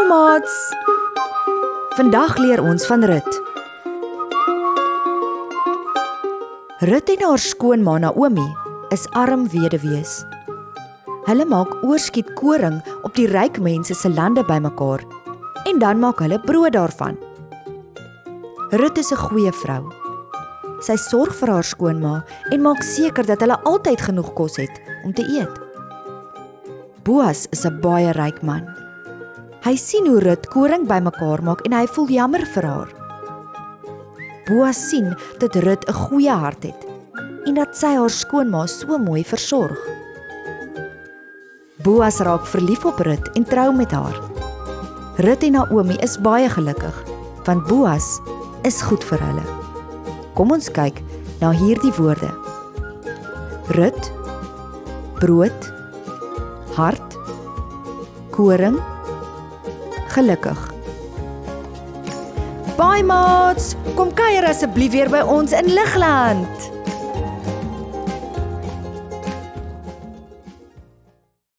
Hallo maats! Vandag leer ons van Rut. Rut en haar skoonma Naomi is arm weduwees. Hulle maak oorskiet koring op die ryk mense se lande bymekaar en dan maak hulle brood daarvan. Rut is 'n goeie vrou. Sy sorg vir haar skoonma en maak seker dat hulle altyd genoeg kos het om te eet. Boas is 'n baie ryk man. Hy sien hoe Rut koring bymekaar maak en hy voel jammer vir haar. Boas sien dat Rut 'n goeie hart het en dat sy haar skoonma so mooi versorg. Boas raak verlief op Rut en trou met haar. Rut en Naomi is baie gelukkig, want Boas is goed vir hulle. Kom ons kyk na hierdie woorde. Rut, brood, hart, koring, gelukkig. Bye maats, kom kuier asseblief weer by ons in Ligland.